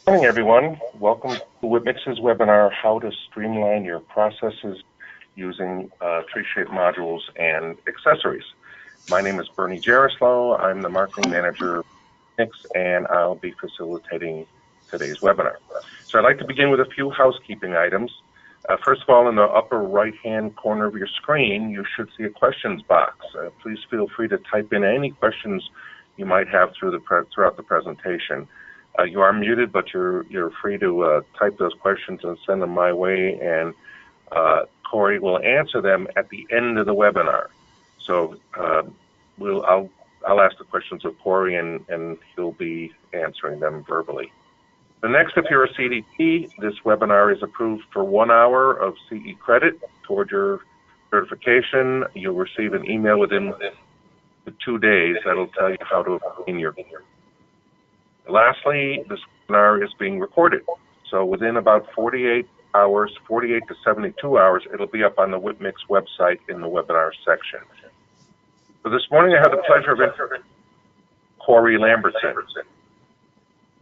Good morning, everyone. Welcome to Whitmix's webinar, How to Streamline Your Processes Using 3Shape Modules and Accessories. My name is Bernie Jaroslaw. I'm the Marketing Manager of Whitmix, and I'll be facilitating today's webinar. So I'd like to begin with a few housekeeping items. First of all, in the upper right-hand corner of your screen, you should see a questions box. Please feel free to type in any questions you might have throughout the presentation. You are muted, but you're free to type those questions and send them my way, and Cory will answer them at the end of the webinar. So I'll ask the questions of Cory, and he'll be answering them verbally. The next, if you're a CDP, this webinar is approved for 1 hour of CE credit toward your certification. You'll receive an email within 2 days that'll tell you how to obtain your. Lastly, this webinar is being recorded. So within about 48 to 72 hours, it'll be up on the Whitmix website in the webinar section. So this morning I have the pleasure of introducing Cory Lambertson.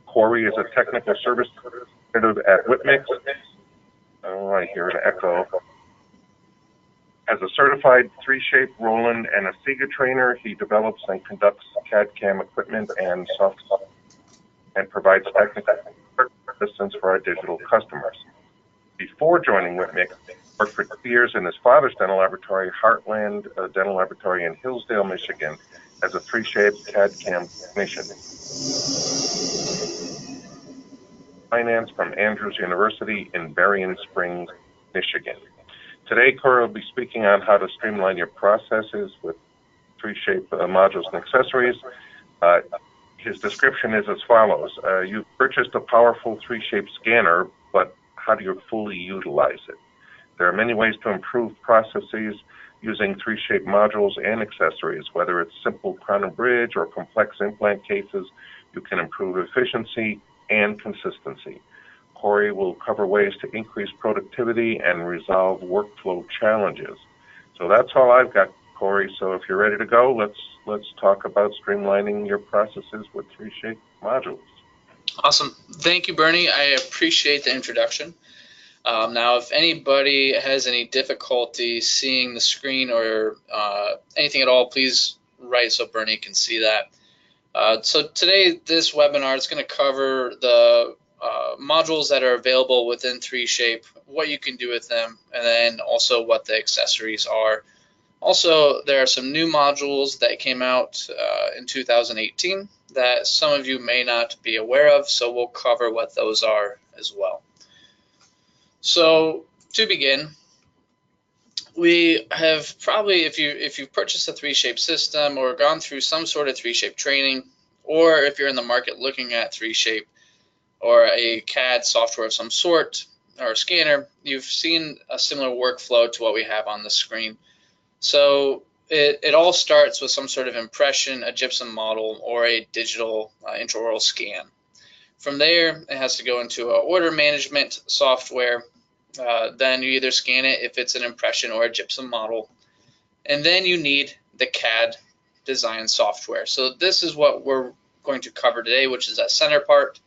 Cory is a technical service representative at Whitmix. Oh, I hear an echo. As a certified 3Shape, Roland, and a SIGA trainer, he develops and conducts CAD/CAM equipment and software and provides technical assistance for our digital customers. Before joining Whitmix, he worked for 2 years in his father's dental laboratory, Heartland Dental Laboratory in Hillsdale, Michigan, as a 3Shape CAD/CAM technician. Finance from Andrews University in Berrien Springs, Michigan. Today, Cory will be speaking on how to streamline your processes with 3Shape modules and accessories. His description is as follows. You've purchased a powerful 3Shape scanner, but how do you fully utilize it? There are many ways to improve processes using 3Shape modules and accessories. Whether it's simple crown and bridge or complex implant cases, you can improve efficiency and consistency. Cory will cover ways to increase productivity and resolve workflow challenges. So that's all I've got, Cory. So if you're ready to go, let's talk about streamlining your processes with 3Shape modules. Awesome. Thank you, Bernie. I appreciate the introduction. Now, if anybody has any difficulty seeing the screen or anything at all, please write so Bernie can see that. So today, this webinar is going to cover the modules that are available within 3Shape, what you can do with them, and then also what the accessories are. Also, there are some new modules that came out in 2018 that some of you may not be aware of, so we'll cover what those are as well. So to begin, we have probably, if you've purchased a 3Shape system or gone through some sort of 3Shape training, or if you're in the market looking at 3Shape or a CAD software of some sort or a scanner, you've seen a similar workflow to what we have on the screen. So it all starts with some sort of impression, a gypsum model, or a digital intraoral scan. From there, it has to go into an order management software. Then you either scan it if it's an impression or a gypsum model. And then you need the CAD design software. So this is what we're going to cover today, which is that center part.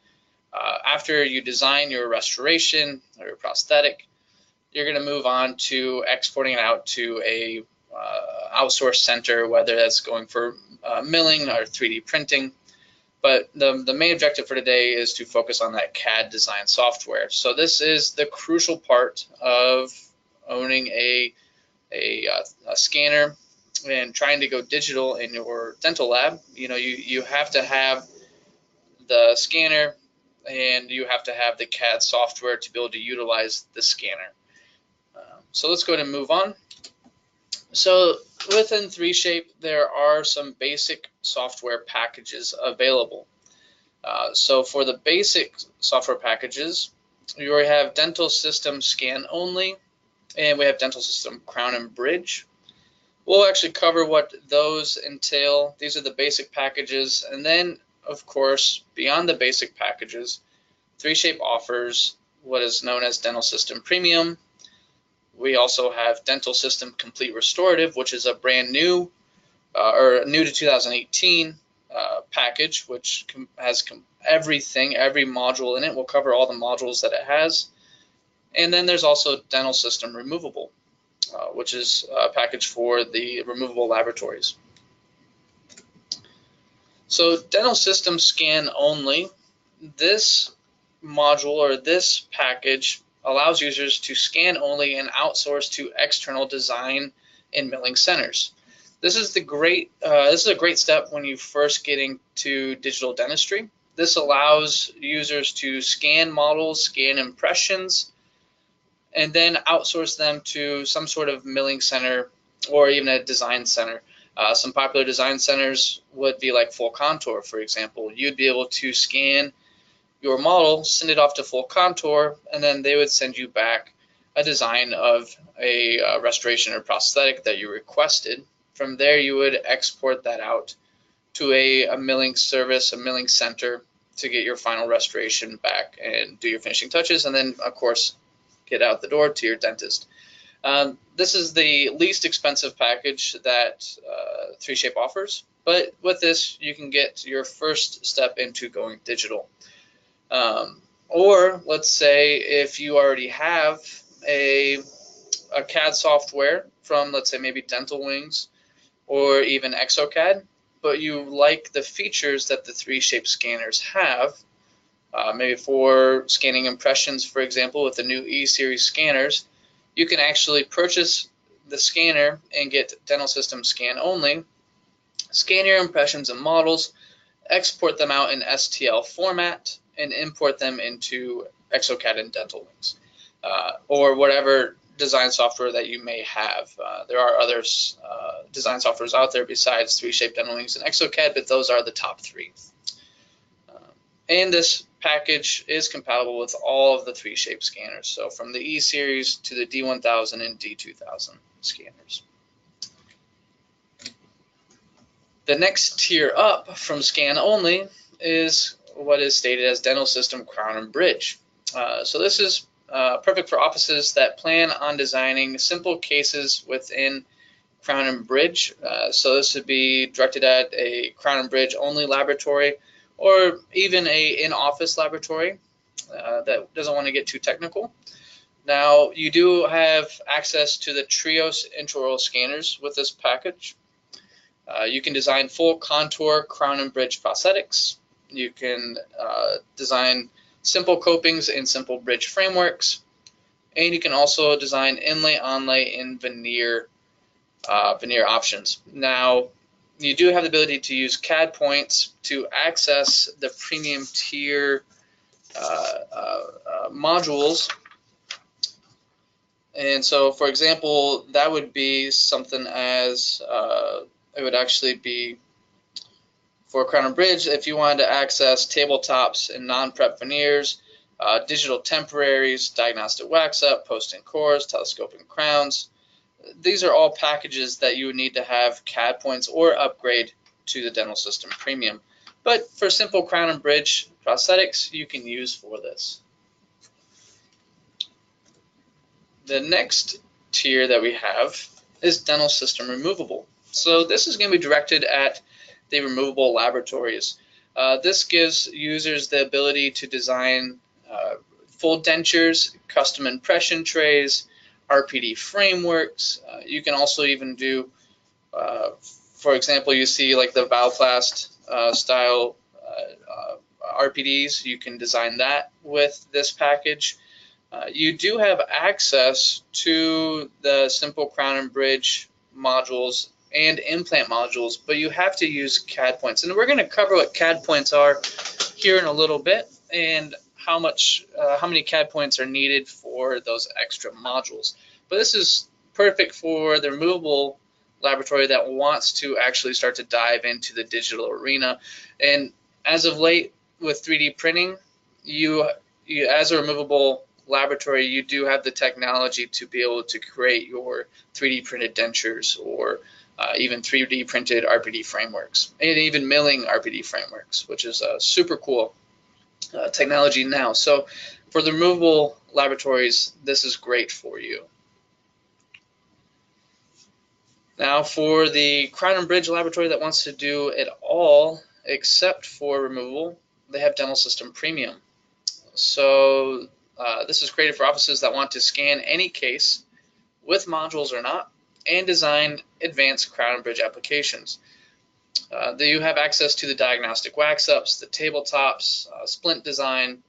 After you design your restoration or your prosthetic, you're going to move on to exporting it out to a outsourced center, whether that's going for milling or 3D printing. But the main objective for today is to focus on that CAD design software. So this is the crucial part of owning a scanner and trying to go digital in your dental lab. You know, you have to have the scanner and you have to have the CAD software to be able to utilize the scanner. So let's go ahead and move on. So within 3Shape, there are some basic software packages available. So for the basic software packages, you already have Dental System Scan Only, and we have Dental System Crown and Bridge. We'll actually cover what those entail. These are the basic packages, and then, of course, beyond the basic packages, 3Shape offers what is known as Dental System Premium. We also have Dental System Complete Restorative, which is a brand new, or new to 2018 package, which has everything, every module in it. Will cover all the modules that it has. And then there's also dental system removable, which is a package for the removable laboratories. So dental system scan only, this module or this package allows users to scan only and outsource to external design and milling centers. This is a great step when you first get into digital dentistry. This allows users to scan models, scan impressions, and then outsource them to some sort of milling center or even a design center. Some popular design centers would be like Full Contour, for example. You'd be able to scan your model, send it off to Full Contour, and then they would send you back a design of a restoration or prosthetic that you requested. From there, you would export that out to a milling service, a milling center, to get your final restoration back and do your finishing touches, and then, of course, get out the door to your dentist. This is the least expensive package that 3Shape offers, but with this, you can get your first step into going digital. Or let's say if you already have a CAD software from, let's say, maybe Dental Wings or even ExoCAD, but you like the features that the 3Shape scanners have, maybe for scanning impressions, for example, with the new E-Series scanners, you can actually purchase the scanner and get Dental System Scan only, scan your impressions and models, export them out in STL format, and import them into ExoCAD and Dental Wings, or whatever design software that you may have. There are other design softwares out there besides 3Shape, Dental Wings, and ExoCAD, but those are the top three. And this package is compatible with all of the 3Shape scanners, so from the E-Series to the D1000 and D2000 scanners. The next tier up from scan only is what is stated as Dental System Crown and Bridge. So this is perfect for offices that plan on designing simple cases within Crown and Bridge. So this would be directed at a Crown and Bridge only laboratory, or even a in-office laboratory that doesn't want to get too technical. Now, you do have access to the Trios intraoral scanners with this package. You can design full contour crown and bridge prosthetics. You can design simple copings and simple bridge frameworks. And you can also design inlay, onlay, and veneer options. Now, you do have the ability to use CAD points to access the premium tier modules. And so, for example, that would be something as it would actually be for Crown and Bridge if you wanted to access tabletops and non-prep veneers, digital temporaries, diagnostic wax-up, post-in cores, telescoping crowns. These are all packages that you would need to have CAD points or upgrade to the Dental System Premium. But for simple Crown and Bridge prosthetics, you can use for this. The next tier that we have is Dental System Removable. So this is going to be directed at the removable laboratories. This gives users the ability to design full dentures, custom impression trays, RPD frameworks. You can also even do, for example, you see like the Valplast style RPDs. You can design that with this package. You do have access to the simple Crown and Bridge modules and implant modules, but you have to use CAD points. And we're going to cover what CAD points are here in a little bit, and how many CAD points are needed for those extra modules. But this is perfect for the removable laboratory that wants to actually start to dive into the digital arena. And as of late with 3D printing, you as a removable laboratory, you do have the technology to be able to create your 3D printed dentures, or even 3D printed RPD frameworks, and even milling RPD frameworks, which is super cool technology now. So for the removable laboratories, this is great for you. Now for the Crown and Bridge laboratory that wants to do it all, except for removable, they have Dental System Premium. So this is created for offices that want to scan any case with modules or not, and design advanced crown and bridge applications. You have access to the diagnostic wax-ups, the tabletops, splint design,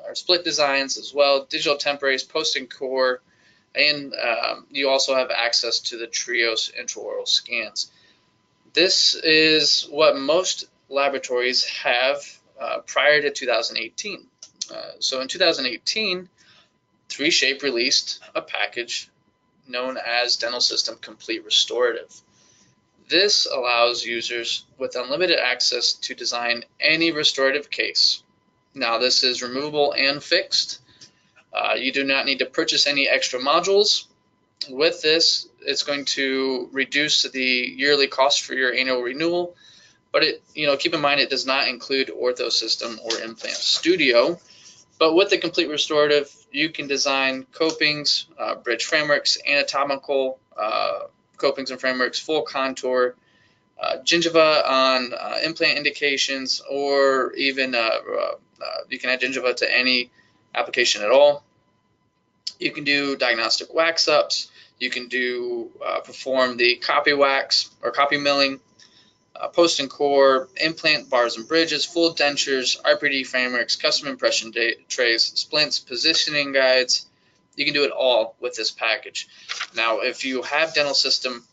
or split designs as well, digital temporaries, post and core, and you also have access to the Trios intraoral scans. This is what most laboratories have prior to 2018. So in 2018, 3Shape released a package known as Dental System Complete Restorative. This allows users with unlimited access to design any restorative case. Now, this is removable and fixed. You do not need to purchase any extra modules. With this, it's going to reduce the yearly cost for your annual renewal, but keep in mind it does not include ortho system or implant studio. But with the complete restorative, you can design copings, bridge frameworks, anatomical copings and frameworks, full contour, gingiva on implant indications, or even you can add gingiva to any application at all. You can do diagnostic wax ups. You can do perform the copy wax or copy milling, post and core, implant bars and bridges, full dentures, RPD frameworks, custom impression trays, splints, positioning guides. You can do it all with this package. Now, if you have Dental System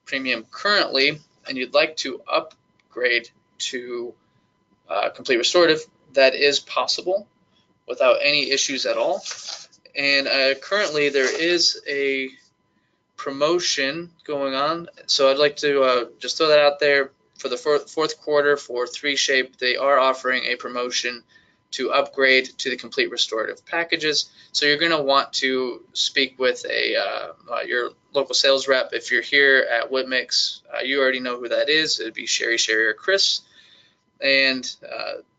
Premium currently and you'd like to upgrade to Complete Restorative, that is possible without any issues at all. And currently there is a promotion going on, so I'd like to just throw that out there. For the fourth quarter for 3Shape, they are offering a promotion to upgrade to the Complete Restorative packages. So you're going to want to speak with your local sales rep. If you're here at Whitmix, you already know who that is. It'd be Sherry, or Chris. And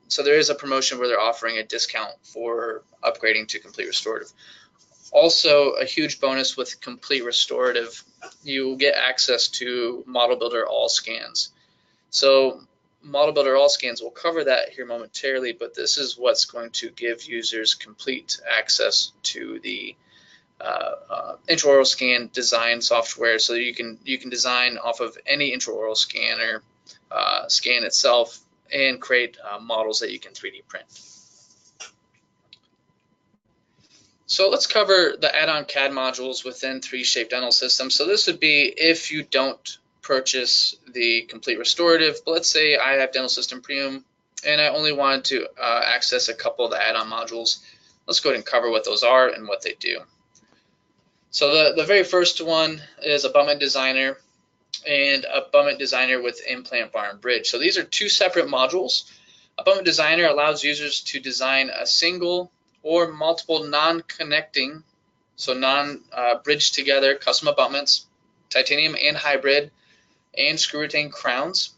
so there is a promotion where they're offering a discount for upgrading to Complete Restorative. Also, a huge bonus with Complete Restorative, you will get access to Model Builder All Scans. So Model Builder All Scans, will cover that here momentarily, but this is what's going to give users complete access to the intraoral scan design software, so you can design off of any intraoral scanner scan itself and create models that you can 3D print. So let's cover the add-on CAD modules within 3Shape Dental System. So this would be if you don't purchase the Complete Restorative, but let's say I have Dental System Premium and I only wanted to access a couple of the add-on modules. Let's go ahead and cover what those are and what they do. So the very first one is Abutment Designer and Abutment Designer with Implant Bar and Bridge. So these are two separate modules. Abutment Designer allows users to design a single or multiple non-connecting, so non-bridged together custom abutments, titanium and hybrid, and screw retained crowns.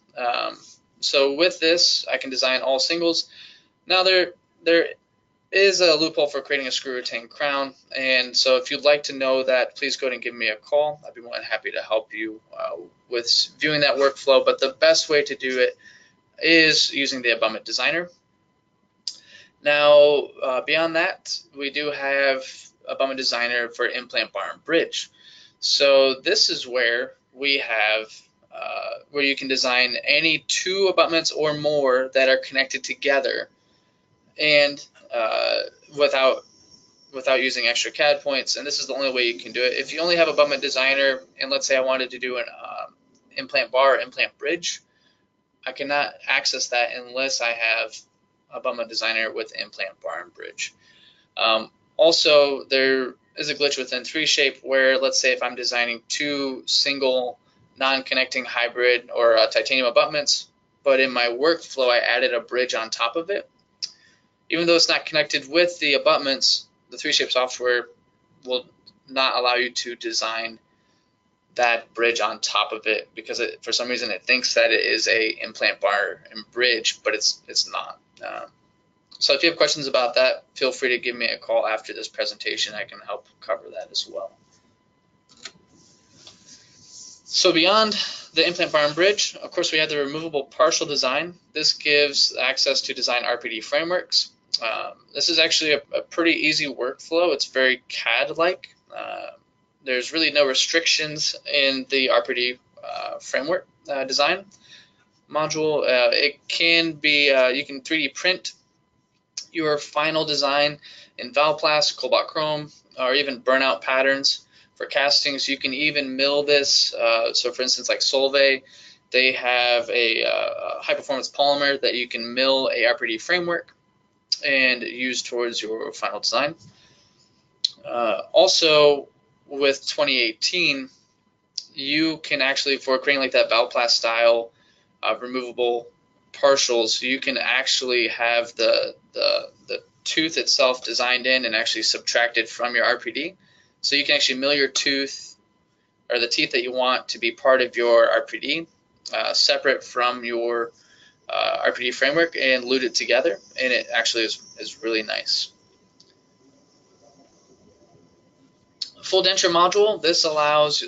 So with this, I can design all singles. Now there is a loophole for creating a screw retained crown, and so if you'd like to know that, please go ahead and give me a call. I'd be more than happy to help you with viewing that workflow, but the best way to do it is using the Abutment Designer. Now, beyond that, we do have Abutment Designer for Implant Bar and Bridge. So this is where we have where you can design any two abutments or more that are connected together, and without using extra CAD points. And this is the only way you can do it. If you only have Abutment Designer, and let's say I wanted to do an implant bar or implant bridge, I cannot access that unless I have Abutment Designer with Implant Bar and Bridge. Also, there is a glitch within 3Shape where, let's say if I'm designing two single non-connecting hybrid or titanium abutments, but in my workflow I added a bridge on top of it. Even though it's not connected with the abutments, the 3Shape software will not allow you to design that bridge on top of it, because for some reason it thinks that it is a implant bar and bridge, but it's not. So if you have questions about that, feel free to give me a call after this presentation. I can help cover that as well. So beyond the implant bar and bridge, of course, we have the removable partial design. This gives access to design RPD frameworks. This is actually a pretty easy workflow. It's very CAD-like. There's really no restrictions in the RPD framework design module. It can be, you can 3D print your final design in Valplast, Cobalt Chrome, or even burnout patterns. For castings, you can even mill this. So for instance, like Solvay, they have a high-performance polymer that you can mill a RPD framework and use towards your final design. Also, with 2018, you can actually, for creating like that Valplast style removable partials, you can actually have the tooth itself designed in and actually subtracted from your RPD. So you can actually mill your tooth or the teeth that you want to be part of your RPD, separate from your RPD framework, and lute it together, and it actually is really nice. Full denture module, this allows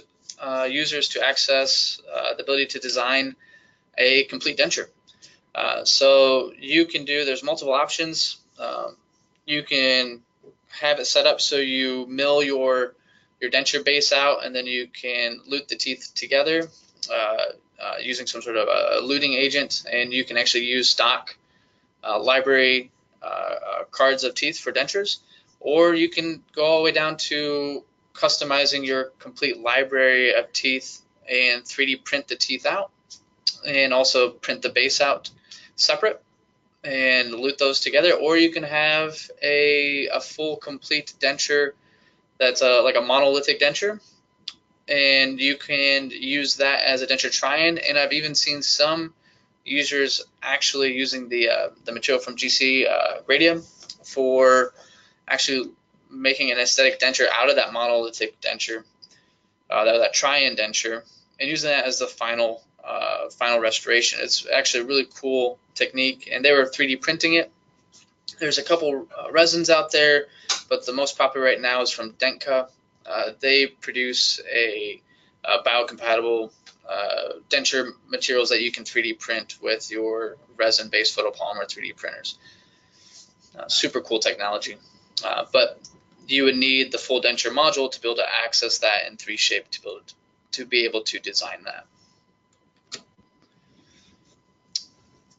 users to access the ability to design a complete denture. So you can do, there's multiple options. You can have it set up so you mill your denture base out, and then you can lute the teeth together using some sort of a luting agent, and you can actually use stock library cards of teeth for dentures, or you can go all the way down to customizing your complete library of teeth and 3D print the teeth out, and also print the base out separate and lute those together. Or you can have a full complete denture that's like a monolithic denture, and you can use that as a denture try-in. And I've even seen some users actually using the material from GC Gradium for actually making an aesthetic denture out of that monolithic denture, that try-in denture, and using that as the final restoration. It's actually a really cool technique, and they were 3D printing it. There's a couple resins out there, but the most popular right now is from Dentka. They produce a biocompatible denture materials that you can 3D print with your resin-based photopolymer 3D printers. Super cool technology. But you would need the full denture module to be able to access that in 3Shape to be able to design that.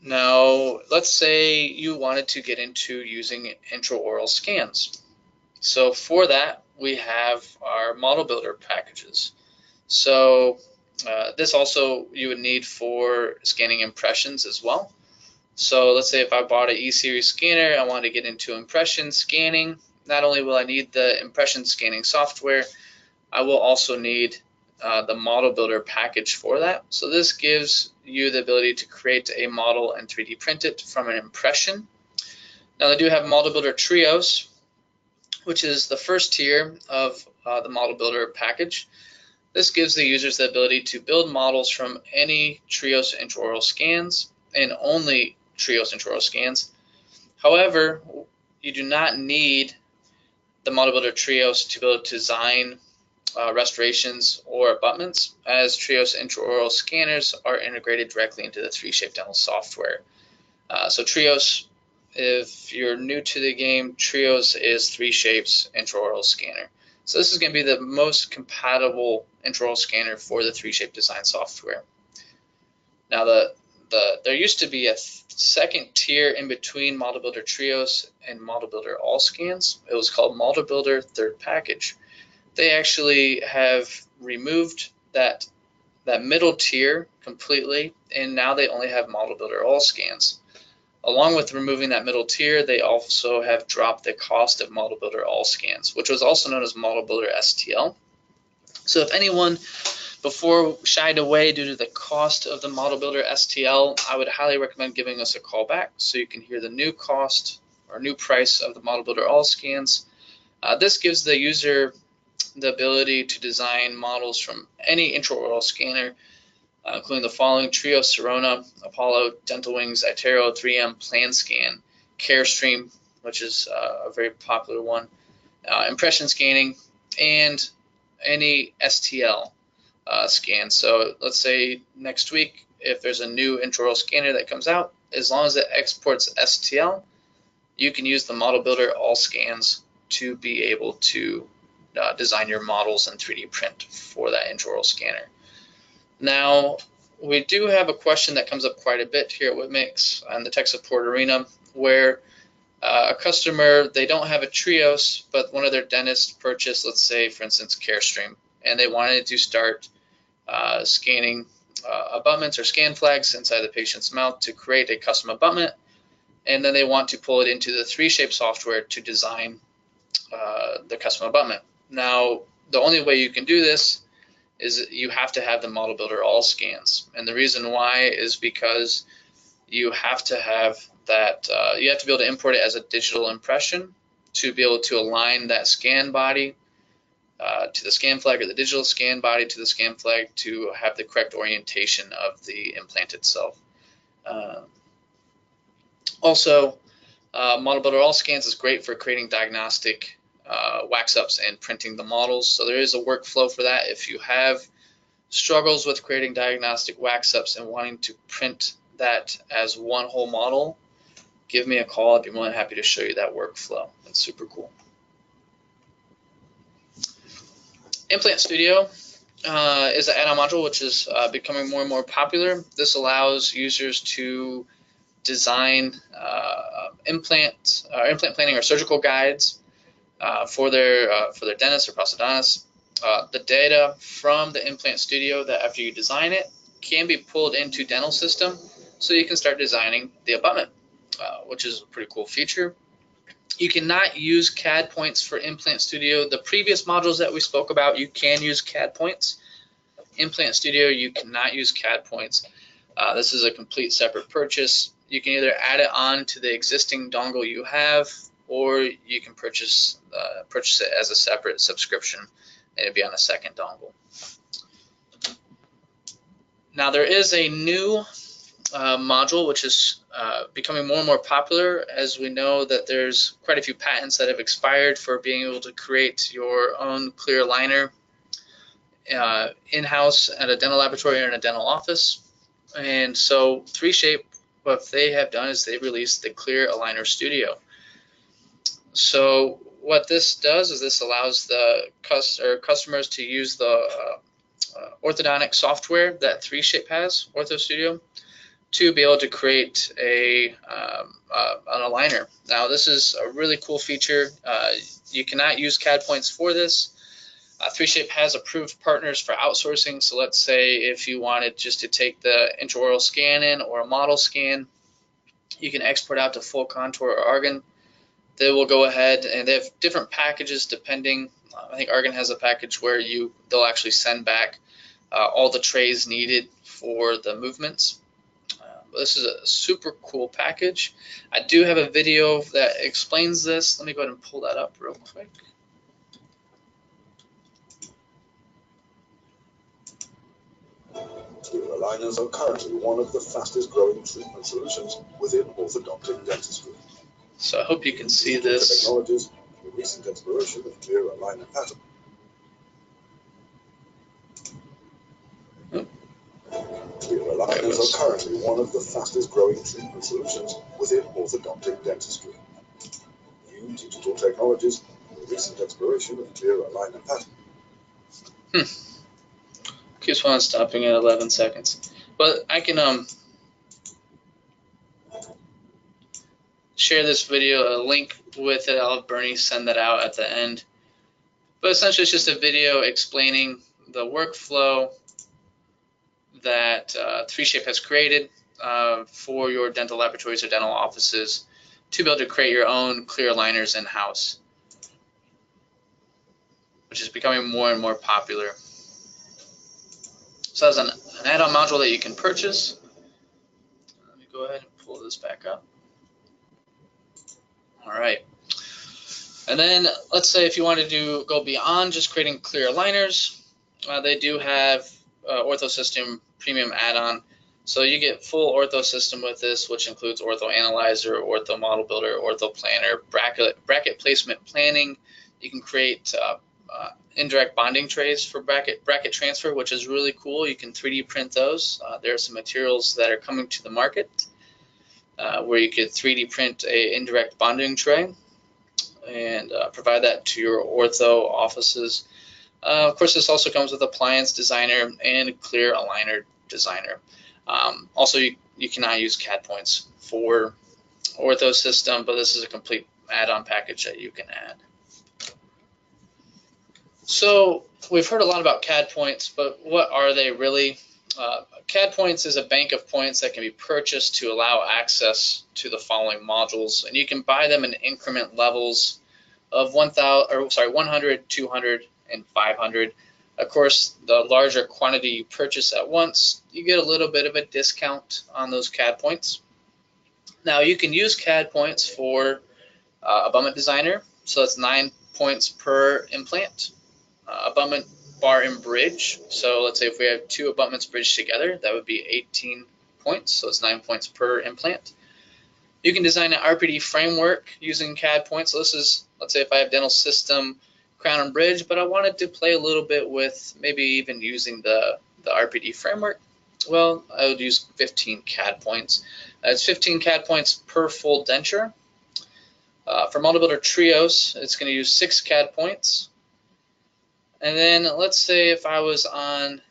Now, let's say you wanted to get into using intraoral scans. So for that, we have our model builder packages. So this also you would need for scanning impressions as well. So let's say if I bought an E-Series scanner, I want to get into impression scanning. Not only will I need the impression scanning software, I will also need the model builder package for that. So this gives you the ability to create a model and 3D print it from an impression. Now they do have model builder trios, which is the first tier of the model builder package. This gives the users the ability to build models from any Trios intraoral scans and only Trios intraoral scans. However, you do not need the model builder Trios to be able to design restorations or abutments, as Trios intraoral scanners are integrated directly into the 3Shape dental software. So Trios, if you're new to the game, Trios is 3Shape's intraoral scanner. So this is going to be the most compatible intraoral scanner for the 3Shape design software. Now there used to be a second tier in between Model Builder Trios and Model Builder All Scans. It was called Model Builder Third Package. They actually have removed that middle tier completely, and now they only have Model Builder All Scans. Along with removing that middle tier, they also have dropped the cost of Model Builder All Scans, which was also known as Model Builder STL. So if anyone before shied away due to the cost of the Model Builder STL, I would highly recommend giving us a call back so you can hear the new cost or new price of the Model Builder All Scans. This gives the user the ability to design models from any intraoral scanner, including the following: Trio, Sirona, Apollo, Dental Wings, Itero, 3M, PlanScan, CareStream, which is a very popular one, impression scanning, and any STL, scan. So let's say next week, if there's a new intraoral scanner that comes out, as long as it exports STL, you can use the Model Builder All Scans to be able to design your models in 3D print for that intraoral scanner. Now, we do have a question that comes up quite a bit here at WITMIX on the tech support arena, where a customer, they don't have a Trios, but one of their dentists purchased, let's say, for instance, CareStream, and they wanted to start scanning abutments or scan flags inside the patient's mouth to create a custom abutment, and then they want to pull it into the 3Shape software to design the custom abutment. Now, the only way you can do this is you have to have the Model Builder All Scans, and the reason why is because you have to have that, you have to be able to import it as a digital impression to be able to align that scan body to the scan flag, or the digital scan body to the scan flag, to have the correct orientation of the implant itself. Also, Model Builder All Scans is great for creating diagnostic wax ups and printing the models. So there is a workflow for that. If you have struggles with creating diagnostic wax ups and wanting to print that as one whole model, give me a call. I'd be more than happy to show you that workflow. It's super cool. Implant Studio is an add-on module which is becoming more and more popular. This allows users to design implant planning or surgical guides for their dentists or prosthodontists. The data from the Implant Studio, that after you design it, can be pulled into Dental System, so you can start designing the abutment, which is a pretty cool feature. You cannot use CAD points for Implant Studio. The previous modules that we spoke about, you can use CAD points. Implant Studio, you cannot use CAD points. This is a complete separate purchase. You can either add it on to the existing dongle you have, or you can purchase it as a separate subscription, and it'd be on a second dongle. Now, there is a new module which is becoming more and more popular, as we know that there's quite a few patents that have expired for being able to create your own clear aligner in-house at a dental laboratory or in a dental office. And so 3Shape, what they have done is they've released the Clear Aligner Studio. So what this does is this allows the customers to use the orthodontic software that 3Shape has, Ortho Studio, to be able to create an aligner. Now, this is a really cool feature. You cannot use CAD points for this. 3Shape has approved partners for outsourcing. So let's say if you wanted just to take the intraoral scan in, or a model scan, you can export out to full contour or Argon. They will go ahead, and they have different packages depending. I think Argon has a package where they'll actually send back all the trays needed for the movements. This is a super cool package. I do have a video that explains this. Let me go ahead and pull that up real quick. Clear aligners are currently one of the fastest growing treatment solutions within orthodontic dentistry. So I hope you can see this. Technologies, the recent exploration of clear aligner pattern. Clear aligners are currently one of the fastest growing treatment solutions within orthodontic dentistry. New digital technologies, the recent exploration of clear aligner pattern. Keeps on stopping at 11 seconds. But I can share this video, a link with it. I'll have Bernie send that out at the end. But essentially, it's just a video explaining the workflow that 3Shape has created for your dental laboratories or dental offices to be able to create your own clear aligners in-house, which is becoming more and more popular. So that's an add-on module that you can purchase. Let me go ahead and pull this back up. All right. And then let's say if you wanted to go beyond just creating clear aligners, they do have Ortho System Premium add-on. So you get full Ortho System with this, which includes Ortho Analyzer, Ortho Model Builder, Ortho Planner, bracket placement planning. You can create indirect bonding trays for bracket transfer, which is really cool. You can 3D print those. There are some materials that are coming to the market where you could 3D print a indirect bonding tray and provide that to your ortho offices. Of course, this also comes with appliance designer and clear aligner designer. Also, you cannot use CAD points for ortho system, but this is a complete add-on package that you can add. So we've heard a lot about CAD points, but what are they really? CAD points is a bank of points that can be purchased to allow access to the following modules, and you can buy them in increment levels of 100, 200, and 500. Of course, the larger quantity you purchase at once, you get a little bit of a discount on those CAD points. Now, you can use CAD points for abutment designer, so that's 9 points per implant. Abutment bar and bridge, so let's say if we have 2 abutments bridged together, that would be 18 points, so it's 9 points per implant. You can design an RPD framework using CAD points. So this is, let's say if I have dental system, crown and bridge, but I wanted to play a little bit with maybe even using the RPD framework. Well, I would use 15 CAD points. It's 15 CAD points per full denture. For multi-builder trios, it's going to use 6 CAD points. And then let's say if I was on,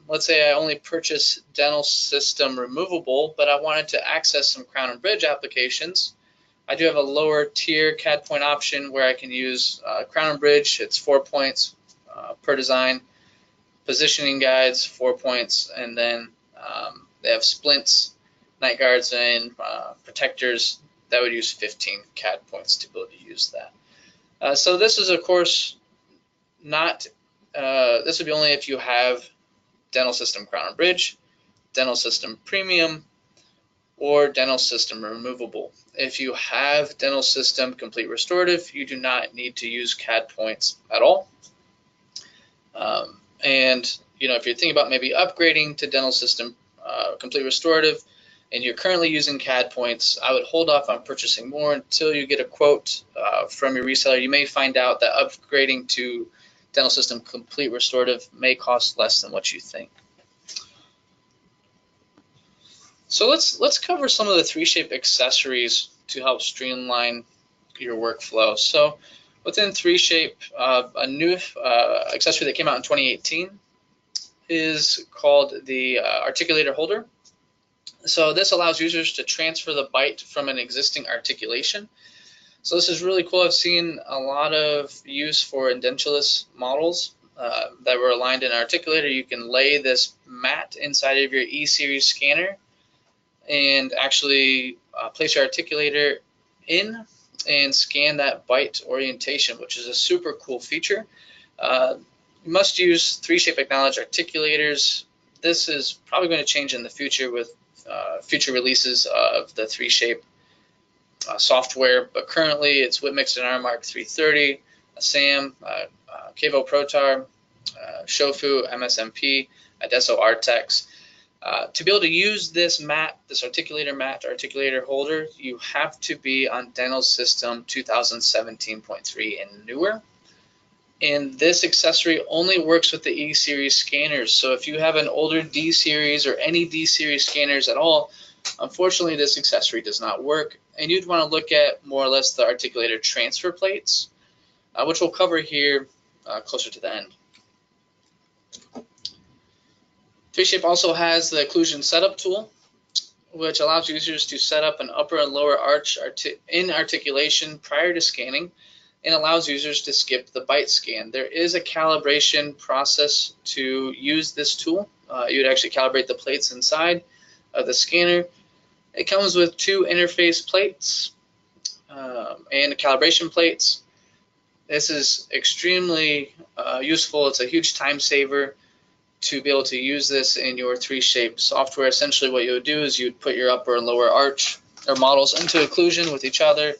let's say I only purchased dental system removable, but I wanted to access some crown and bridge applications. I do have a lower tier CAD point option where I can use crown and bridge. It's 4 points per design. Positioning guides, 4 points. And then they have splints, night guards, and protectors. That would use 15 CAD points to be able to use that. So this is, of course, not, this would be only if you have dental system crown and bridge, dental system premium, or dental system removable. If you have dental system complete restorative, you do not need to use CAD points at all. And you know, if you're thinking about maybe upgrading to dental system complete restorative and you're currently using CAD points, I would hold off on purchasing more until you get a quote from your reseller. You may find out that upgrading to dental system complete restorative may cost less than what you think. So let's cover some of the 3Shape accessories to help streamline your workflow. So within 3Shape, a new accessory that came out in 2018 is called the articulator holder. So this allows users to transfer the bite from an existing articulation. So this is really cool. I've seen a lot of use for edentulous models that were aligned in an articulator. You can lay this mat inside of your E-series scanner and actually place your articulator in and scan that bite orientation, which is a super cool feature. You must use 3Shape acknowledged articulators. This is probably going to change in the future with future releases of the 3Shape software, but currently it's Whitmix and Mark 330, SAM, Kevo Protar, Shofu, MSMP, Adesso Artex. To be able to use this mat, this articulator holder, you have to be on Dental System 2017.3 and newer. And this accessory only works with the E-Series scanners. So if you have an older D-Series or any D-Series scanners at all, unfortunately this accessory does not work. And you'd want to look at more or less the articulator transfer plates, which we'll cover here closer to the end. 3Shape also has the occlusion setup tool, which allows users to set up an upper and lower arch in articulation prior to scanning, and allows users to skip the bite scan. There is a calibration process to use this tool. You would actually calibrate the plates inside of the scanner. It comes with 2 interface plates and calibration plates. This is extremely useful. It's a huge time saver to be able to use this in your 3Shape software. Essentially what you would do is you'd put your upper and lower arch or models into occlusion with each other,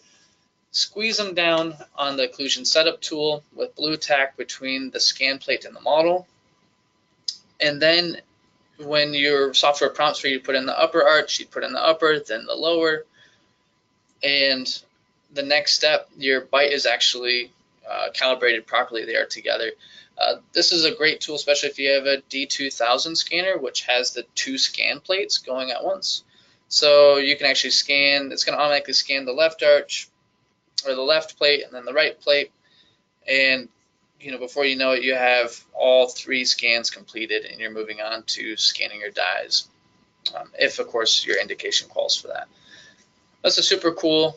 squeeze them down on the occlusion setup tool with blue tack between the scan plate and the model. And then when your software prompts for you to put in the upper arch, you put in the upper, then the lower. And the next step, your bite is actually calibrated properly they are together. This is a great tool, especially if you have a D2000 scanner, which has the 2 scan plates going at once. So you can actually scan, it's going to automatically scan the left arch or the left plate and then the right plate. And before you know it, you have all 3 scans completed and you're moving on to scanning your dies, if of course your indication calls for that. That's a super cool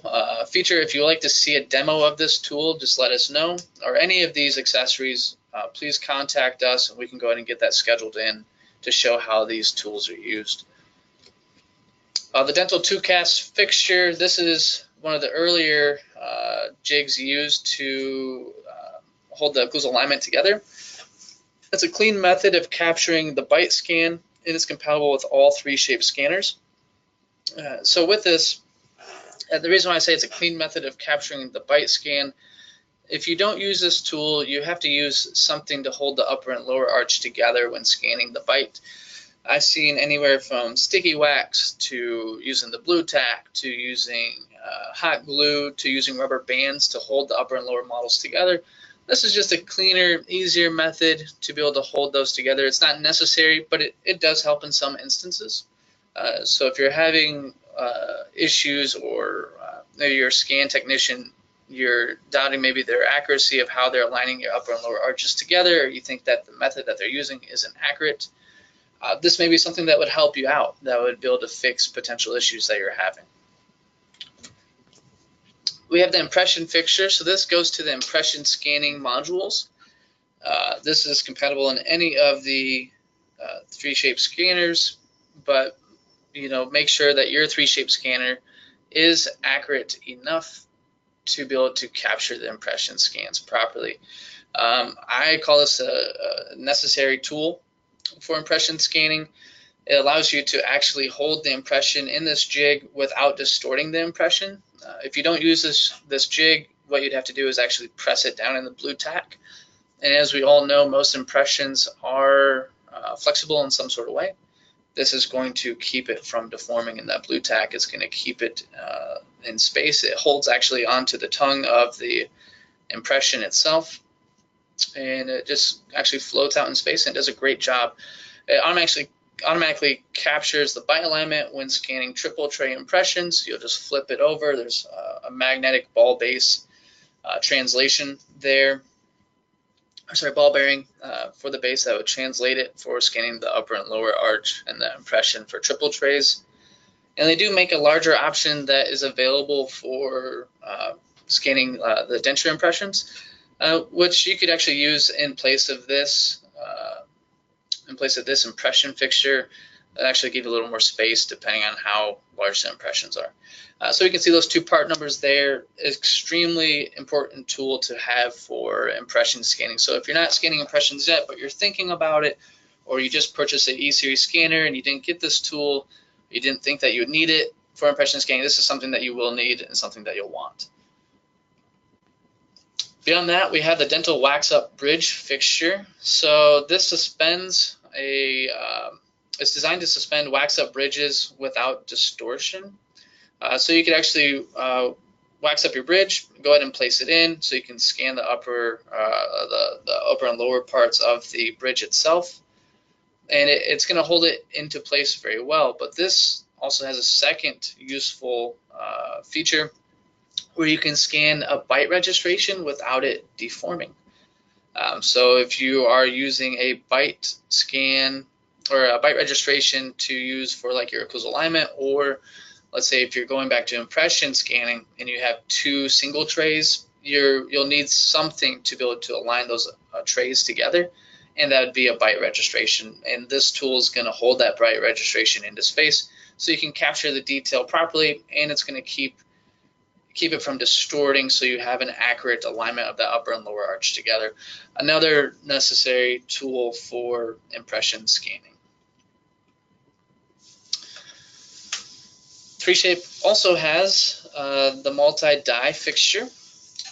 feature. If you'd like to see a demo of this tool, just let us know, or any of these accessories, please contact us and we can go ahead and get that scheduled in to show how these tools are used. The dental 2-cast fixture, this is one of the earlier jigs used to hold the occlusal alignment together. It's a clean method of capturing the bite scan. It is compatible with all 3Shape scanners. So with this, the reason why I say it's a clean method of capturing the bite scan, if you don't use this tool, you have to use something to hold the upper and lower arch together when scanning the bite. I've seen anywhere from sticky wax to using the blue tack to using hot glue to using rubber bands to hold the upper and lower models together. This is just a cleaner, easier method to be able to hold those together. It's not necessary, but it does help in some instances. So if you're having issues or maybe your scan technician, you're doubting maybe their accuracy of how they're aligning your upper and lower arches together, or you think that the method that they're using isn't accurate, this may be something that would help you out, that would be able to fix potential issues that you're having. We have the impression fixture, so this goes to the impression scanning modules. This is compatible in any of the 3Shape scanners, but make sure that your 3Shape scanner is accurate enough to be able to capture the impression scans properly. I call this a necessary tool for impression scanning. It allows you to actually hold the impression in this jig without distorting the impression. If you don't use this jig, what you'd have to do is actually press it down in the blue tack. And as we all know, most impressions are flexible in some sort of way. This is going to keep it from deforming, and that blue tack is going to keep it in space. It holds actually onto the tongue of the impression itself, and it just actually floats out in space and does a great job. It automatically captures the bite alignment when scanning triple tray impressions. You'll just flip it over. There's a magnetic ball base translation there. Ball bearing for the base that would translate it for scanning the upper and lower arch and the impression for triple trays. And they do make a larger option that is available for scanning the denture impressions, which you could actually use in place of this impression fixture. That actually give you a little more space depending on how large the impressions are. So you can see those 2 part numbers there. Extremely important tool to have for impression scanning. So if you're not scanning impressions yet, but you're thinking about it, or you just purchased an E-Series scanner and you didn't get this tool, you didn't think that you would need it for impression scanning, this is something that you will need and something that you'll want. Beyond that, we have the dental wax up bridge fixture. So this suspends it's designed to suspend wax up bridges without distortion. So you could actually wax up your bridge, go ahead and place it in, so you can scan the upper and lower parts of the bridge itself, and it's going to hold it into place very well. But this also has a second useful feature where you can scan a bite registration without it deforming. So if you are using a bite scan or a bite registration to use for like your occlusal alignment, or let's say if you're going back to impression scanning and you have 2 single trays, you'll need something to be able to align those trays together, and that would be a bite registration. And this tool is going to hold that bite registration into space so you can capture the detail properly, and it's going to keep it from distorting, so you have an accurate alignment of the upper and lower arch together. Another necessary tool for impression scanning. 3Shape also has the multi-die fixture,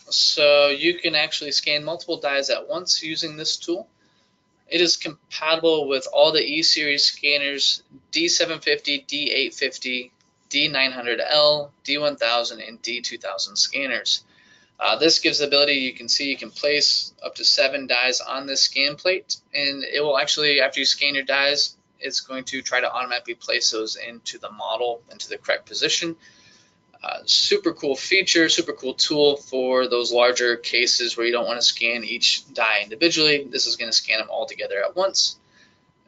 so you can actually scan multiple dies at once using this tool. It is compatible with all the E-Series scanners, D750, D850, D900L, D1000, and D2000 scanners. This gives the ability, you can see you can place up to 7 dies on this scan plate, and it will actually, after you scan your dies, it's going to try to automatically place those into the model, into the correct position. Super cool feature, super cool tool for those larger cases where you don't want to scan each die individually. This is going to scan them all together at once,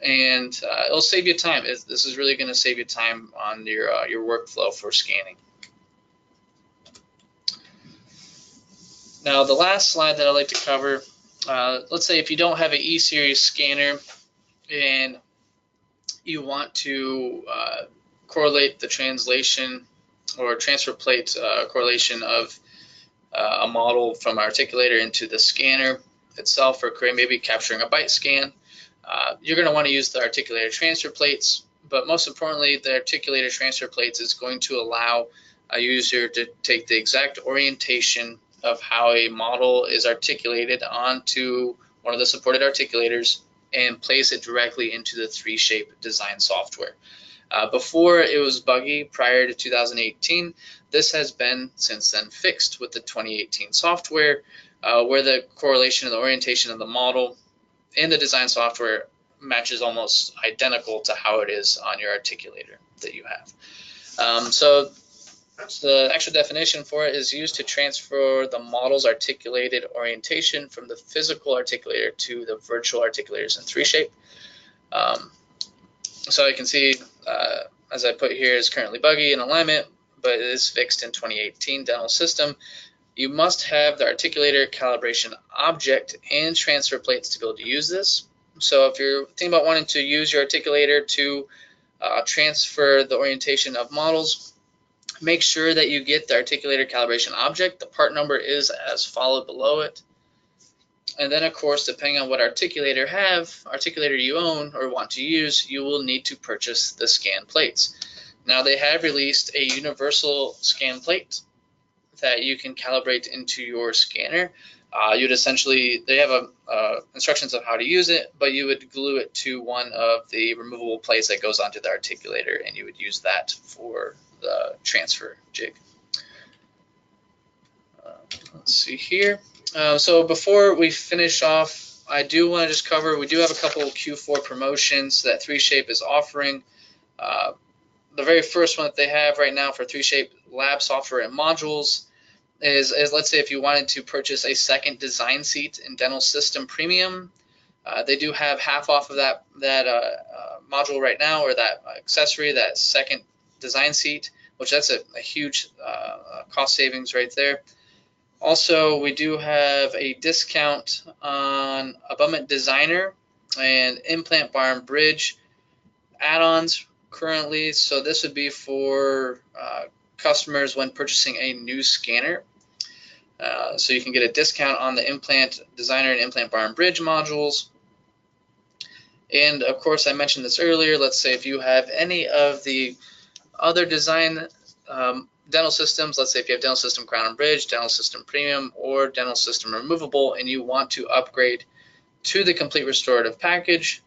and it'll save you time. This is really going to save you time on your workflow for scanning. Now, the last slide that I'd like to cover, let's say if you don't have an E-Series scanner and you want to correlate the translation or transfer plate correlation of a model from our articulator into the scanner itself, or maybe capturing a bite scan, you're going to want to use the articulator transfer plates. But most importantly, the articulator transfer plates is going to allow a user to take the exact orientation of how a model is articulated onto one of the supported articulators and place it directly into the 3Shape design software. Before it was buggy prior to 2018. This has been since then fixed with the 2018 software, where the correlation of the orientation of the model in the design software matches almost identical to how it is on your articulator that you have. So the actual definition for it is used to transfer the model's articulated orientation from the physical articulator to the virtual articulators in 3Shape. So you can see, as I put here, is currently buggy in alignment, but it is fixed in 2018 dental system. You must have the articulator calibration object and transfer plates to be able to use this. So if you're thinking about wanting to use your articulator to transfer the orientation of models, make sure that you get the articulator calibration object. The part number is as followed below it. And then, of course, depending on what articulator you own or want to use, you will need to purchase the scan plates. Now, they have released a universal scan plate that you can calibrate into your scanner. You'd essentially, they have instructions of how to use it, but you would glue it to one of the removable plates that goes onto the articulator, and you would use that for the transfer jig. Let's see here. So before we finish off, I do want to just cover, we do have a couple of Q4 promotions that 3Shape is offering. The very first one that they have right now for 3Shape lab software and modules is let's say if you wanted to purchase a second design seat in Dental System Premium, they do have half off of that module right now, or that accessory, that second design seat, which that's a huge cost savings right there. Also, we do have a discount on Abutment Designer and Implant Bar and Bridge add-ons currently. So this would be for customers when purchasing a new scanner. So you can get a discount on the Implant Designer and Implant Bar and Bridge modules. And of course, I mentioned this earlier. Let's say if you have any of the other design dental systems, let's say if you have Dental System Crown and Bridge, Dental System Premium, or Dental System Removable, and you want to upgrade to the complete restorative package,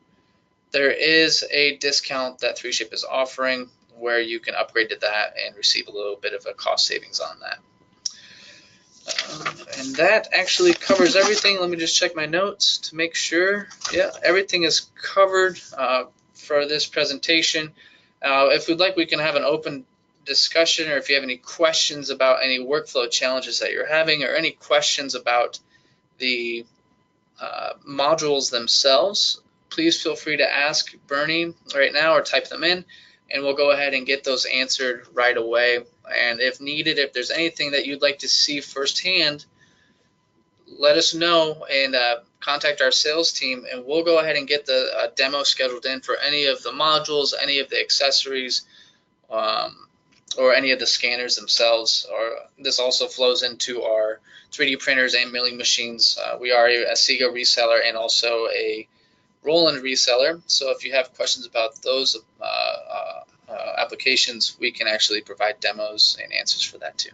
there is a discount that 3Shape is offering where you can upgrade to that and receive a little bit of a cost savings on that. And that actually covers everything. Let me just check my notes to make sure. Yeah, everything is covered for this presentation. If we'd like, we can have an open discussion, or if you have any questions about any workflow challenges that you're having, or any questions about the modules themselves, please feel free to ask Bernie right now or type them in, and we'll go ahead and get those answered right away. And if needed, if there's anything that you'd like to see firsthand, let us know and contact our sales team, and we'll go ahead and get the demo scheduled in for any of the modules, any of the accessories, or any of the scanners themselves. Or this also flows into our 3D printers and milling machines. We are a SIGA reseller and also a Roland reseller. So if you have questions about those applications, we can actually provide demos and answers for that too.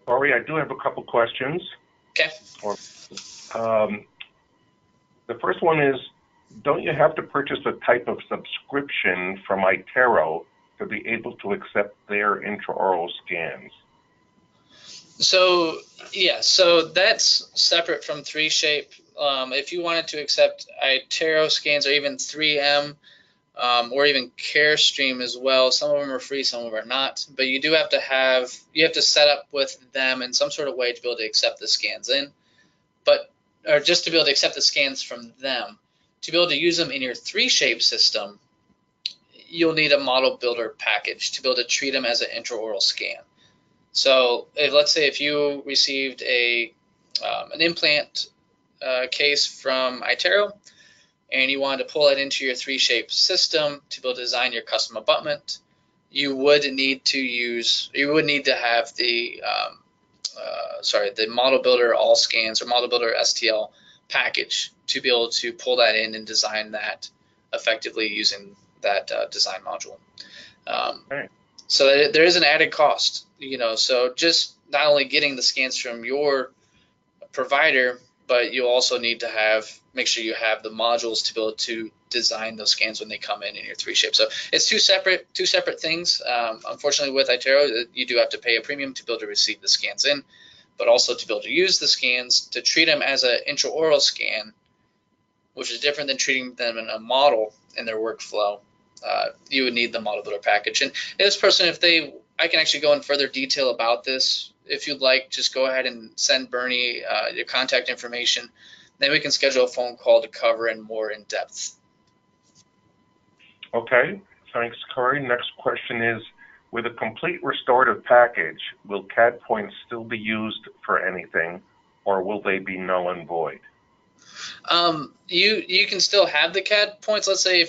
Cory, I do have a couple questions. Okay. The first one is, don't you have to purchase a type of subscription from iTero to be able to accept their intraoral scans? So yeah, so that's separate from 3Shape. If you wanted to accept iTero scans or even 3M or even CareStream as well, some of them are free, some of them are not. But you do have to set up with them in some sort of way to be able to accept the scans in, or just to be able to accept the scans from them. To be able to use them in your 3Shape system, you'll need a model builder package to be able to treat them as an intraoral scan. So let's say if you received an implant case from iTero and you wanted to pull it into your 3Shape system to be able to design your custom abutment, you would need to have the model builder all scans or model builder STL package to be able to pull that in and design that effectively using that design module. So there is an added cost, so just not only getting the scans from your provider, but you also need to make sure you have the modules to be able to design those scans when they come in your 3Shape. So it's two separate things. Unfortunately, with iTero, you do have to pay a premium to be able to receive the scans in, but also to be able to use the scans to treat them as an intraoral scan, which is different than treating them in a model in their workflow. You would need the model builder package. And this person, I can actually go in further detail about this. If you'd like, just go ahead and send Bernie your contact information. Then we can schedule a phone call to cover in more in depth. Okay, thanks, Cory. Next question is, with a complete restorative package, will CAD points still be used for anything, or will they be null and void? You can still have the CAD points. Let's say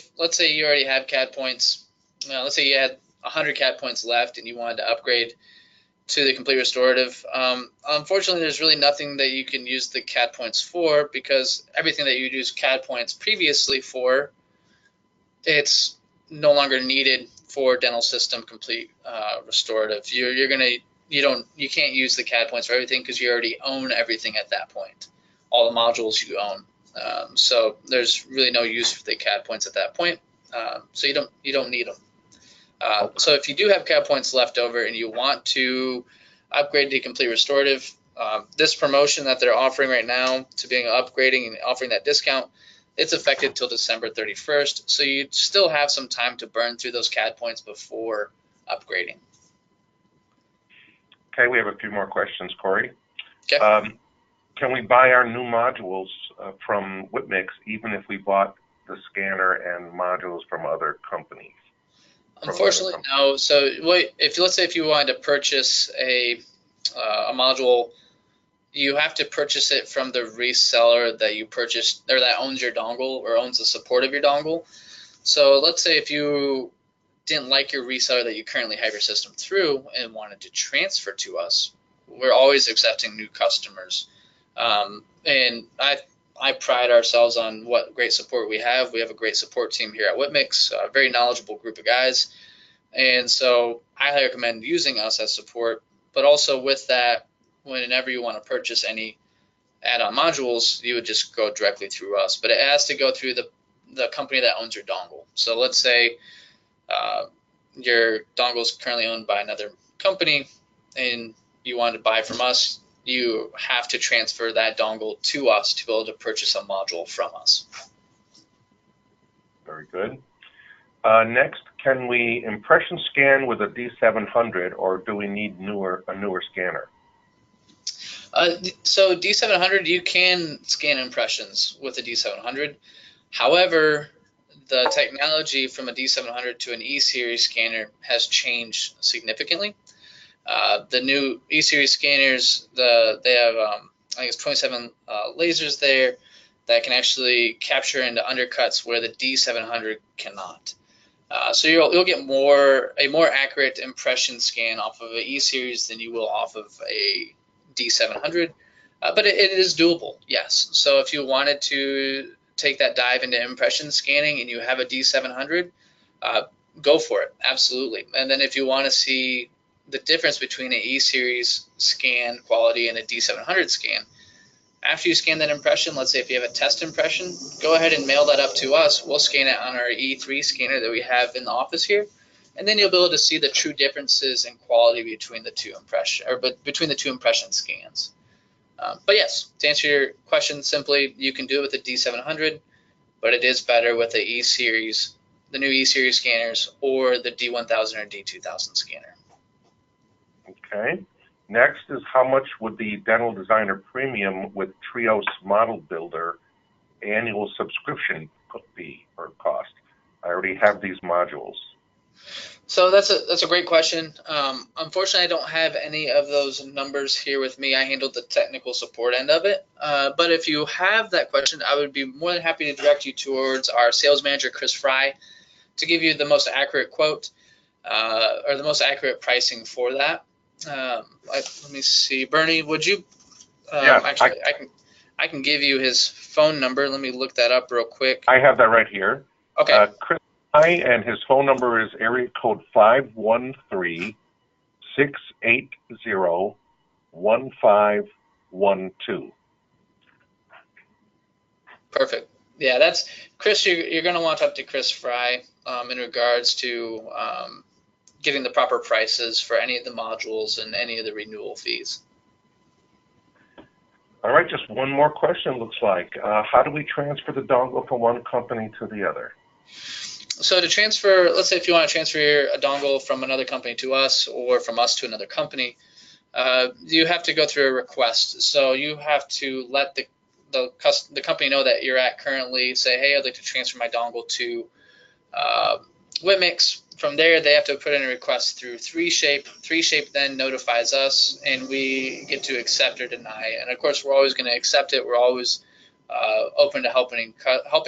you already have CAD points. Let's say you had 100 CAD points left and you wanted to upgrade to the complete restorative. Unfortunately, there's really nothing that you can use the CAD points for, because everything that you used CAD points previously for, it's no longer needed for dental system complete restorative. You can't use the CAD points for everything because you already own everything at that point. All the modules you own. So there's really no use for the CAD points at that point. So you don't need them. So if you do have CAD points left over and you want to upgrade to complete restorative, this promotion that they're offering right now to being upgrading and offering that discount, it's effective till December 31st. So you still have some time to burn through those CAD points before upgrading. Okay, we have a few more questions, Cory. Okay. Can we buy our new modules from Whipmix even if we bought the scanner and modules from other companies? Unfortunately, no. So let's say if you wanted to purchase a module, you have to purchase it from the reseller that you purchased or that owns your dongle or owns the support of your dongle. So let's say if you didn't like your reseller that you currently have your system through and wanted to transfer to us, we're always accepting new customers. And I pride ourselves on what great support we have. We have a great support team here at Whipmix, a very knowledgeable group of guys. And so I highly recommend using us as support. But also with that, whenever you want to purchase any add-on modules, you would just go directly through us. But it has to go through the company that owns your dongle. So let's say your dongle is currently owned by another company and you want to buy from us, you have to transfer that dongle to us to be able to purchase a module from us. Very good. Next, can we impression scan with a D700, or do we need a newer scanner? So D700, you can scan impressions with a D700. However, the technology from a D700 to an E-Series scanner has changed significantly. The new E-Series scanners, they have, I think it's 27 lasers there that can actually capture into undercuts where the D700 cannot. So you'll get a more accurate impression scan off of an E-Series than you will off of a D700, but it is doable, yes. So if you wanted to take that dive into impression scanning and you have a D700, go for it, absolutely. And then if you want to see the difference between an E-Series scan quality and a D700 scan, after you scan that impression, let's say if you have a test impression, go ahead and mail that up to us. We'll scan it on our E3 scanner that we have in the office here, and then you'll be able to see the true differences in quality between the two impression scans. But yes, to answer your question simply, you can do it with the D700, but it is better with the E-Series, the new E-Series scanners, or the D1000 or D2000 scanner. Okay. Next is how much would the Dental Designer Premium with Trios Model Builder annual subscription be or cost? I already have these modules. So that's a great question. Unfortunately, I don't have any of those numbers here with me. I handled the technical support end of it. But if you have that question, I would be more than happy to direct you towards our sales manager, Chris Fry, to give you the most accurate quote or the most accurate pricing for that. Let me see, Bernie, would you? Actually, I can give you his phone number. Let me look that up real quick. I have that right here. Okay. Chris Fry, and his phone number is area code 513-680-1512. Perfect. Yeah, that's Chris. You're going to want to talk to Chris Fry in regards to getting the proper prices for any of the modules and any of the renewal fees. All right, just one more question, looks like. How do we transfer the dongle from one company to the other? So to transfer, let's say if you want to transfer a dongle from another company to us or from us to another company, you have to go through a request. So you have to let the company know that you're at currently, say, hey, I'd like to transfer my dongle to Whitmix. From there, they have to put in a request through 3Shape. 3Shape then notifies us, and we get to accept or deny. And of course, we're always going to accept it. We're always open to helping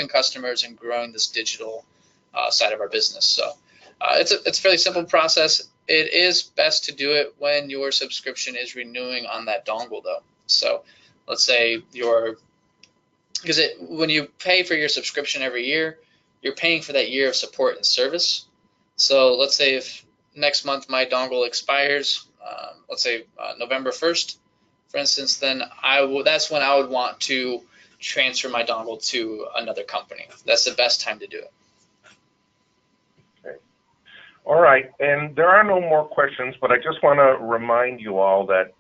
customers and growing this digital side of our business. So it's a fairly simple process. It is best to do it when your subscription is renewing on that dongle, though. So let's say when you pay for your subscription every year, you're paying for that year of support and service. So let's say if next month my dongle expires, let's say November 1st, for instance, then that's when I would want to transfer my dongle to another company. That's the best time to do it. Okay. All right, and there are no more questions, but I just want to remind you all that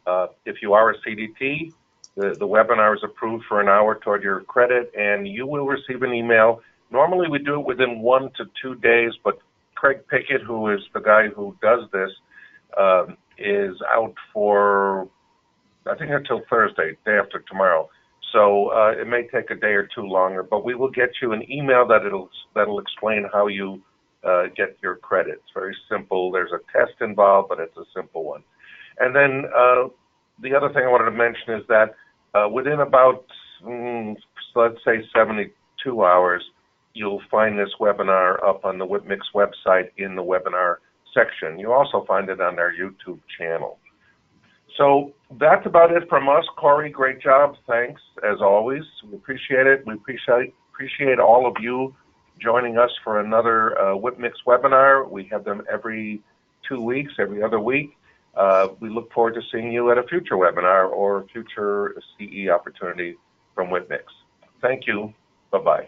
if you are a CDT, the webinar is approved for an hour toward your credit, and you will receive an email. Normally we do it within 1 to 2 days, but Craig Pickett, who is the guy who does this, is out for, I think, until Thursday, day after tomorrow. So it may take a day or two longer, but we will get you an email that'll explain how you get your credit. It's very simple. There's a test involved, but it's a simple one. And then the other thing I wanted to mention is that within about, let's say 72 hours, you'll find this webinar up on the Whitmix website in the webinar section. You'll also find it on our YouTube channel. So that's about it from us. Cory, great job. Thanks, as always. We appreciate it. We appreciate all of you joining us for another Whitmix webinar. We have them every 2 weeks, every other week. We look forward to seeing you at a future webinar or future CE opportunity from Whitmix. Thank you. Bye-bye.